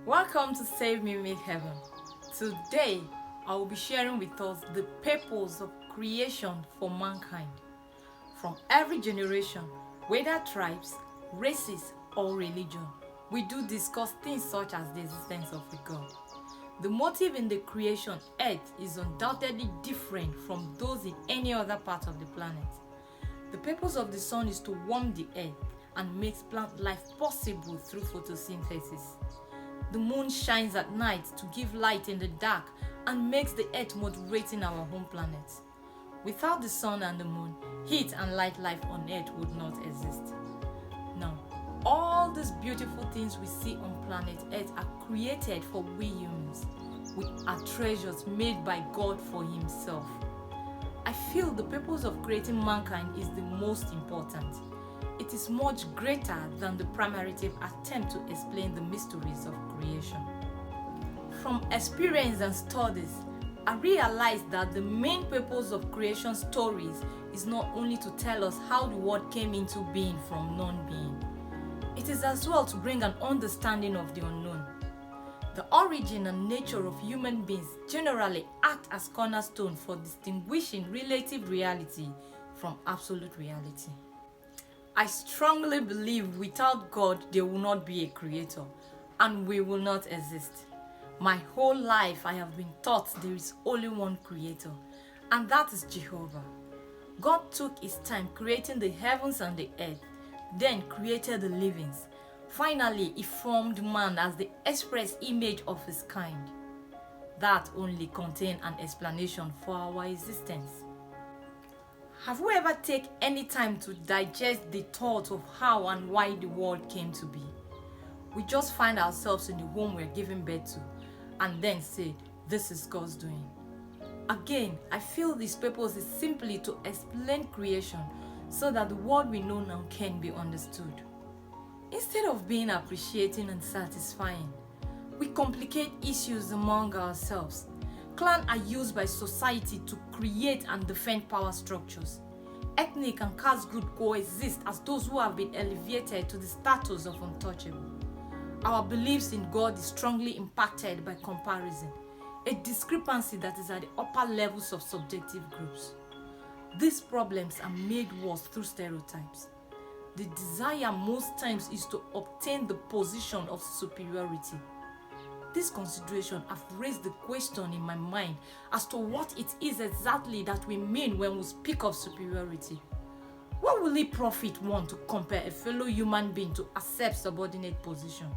Welcome to Save Me Make Heaven. Today, I will be sharing with us the purpose of creation for mankind. From every generation, whether tribes, races, or religion, we do discuss things such as the existence of a God. The motive in the creation earth is undoubtedly different from those in any other part of the planet. The purpose of the sun is to warm the earth and makes plant life possible through photosynthesis. The moon shines at night to give light in the dark and makes the earth moderating our home planet. Without the sun and the moon, heat and light life on earth would not exist. Now, all these beautiful things we see on planet earth are created for we humans. We are treasures made by God for himself. I feel the purpose of creating mankind is the most important. It is much greater than the primitive attempt to explain the mysteries of creation. From experience and studies, I realized that the main purpose of creation stories is not only to tell us how the world came into being from non-being. It is as well to bring an understanding of the unknown. The origin and nature of human beings generally act as cornerstone for distinguishing relative reality from absolute reality. I strongly believe without God there will not be a creator and we will not exist. My whole life I have been taught there is only one creator, and that is Jehovah. God took his time creating the heavens and the earth, then created the livings. Finally, he formed man as the express image of his kind. That only contains an explanation for our existence. Have we ever taken any time to digest the thought of how and why the world came to be? We just find ourselves in the home we're giving birth to and then say, this is God's doing. Again, I feel this purpose is simply to explain creation so that the world we know now can be understood. Instead of being appreciating and satisfying, we complicate issues among ourselves. Clans are used by society to create and defend power structures. Ethnic and caste groups coexist as those who have been elevated to the status of untouchable. Our beliefs in God is strongly impacted by comparison, a discrepancy that is at the upper levels of subjective groups. These problems are made worse through stereotypes. The desire most times is to obtain the position of superiority. This consideration have raised the question in my mind as to what it is exactly that we mean when we speak of superiority. What will it profit one to compare a fellow human being to accept subordinate position?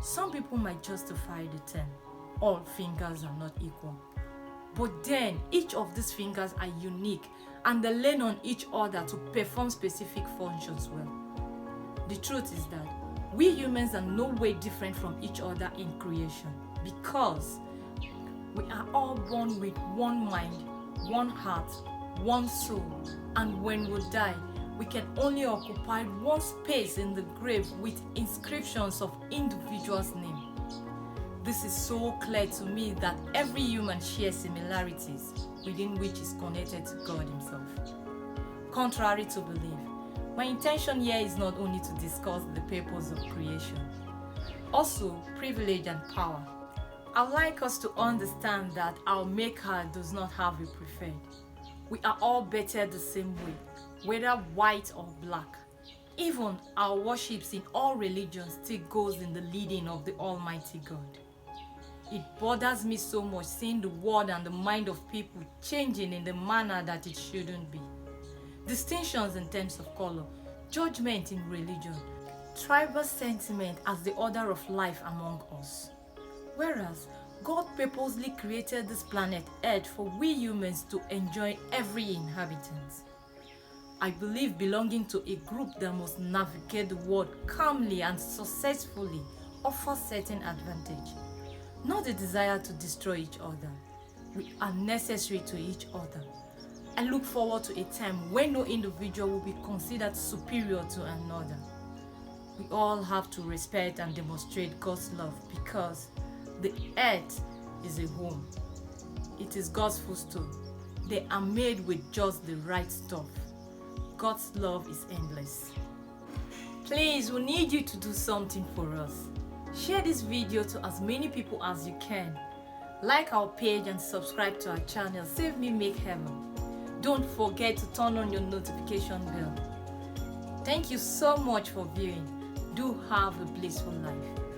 Some people might justify the term, all fingers are not equal. But then each of these fingers are unique and they lean on each other to perform specific functions well. The truth is that we humans are no way different from each other in creation because we are all born with one mind, one heart, one soul, and when we die, we can only occupy one space in the grave with inscriptions of individuals' names. This is so clear to me that every human shares similarities within which is connected to God himself. Contrary to belief, my intention here is not only to discuss the purpose of creation, also privilege and power. I'd like us to understand that our Maker does not have a preferred. We are all better the same way, whether white or black. Even our worships in all religions still goes in the leading of the Almighty God. It bothers me so much seeing the world and the mind of people changing in the manner that it shouldn't be. Distinctions in terms of color, judgment in religion, tribal sentiment as the order of life among us. Whereas God purposely created this planet Earth for we humans to enjoy every inhabitant. I believe belonging to a group that must navigate the world calmly and successfully offers certain advantage, not the desire to destroy each other. We are necessary to each other. I look forward to a time when no individual will be considered superior to another. We all have to respect and demonstrate God's love because the earth is a home. It is God's footstool. They are made with just the right stuff. God's love is endless. Please, we need you to do something for us. Share this video to as many people as you can. Like our page and subscribe to our channel, Save Me Make Heaven. Don't forget to turn on your notification bell. Thank you so much for viewing. Do have a blissful life.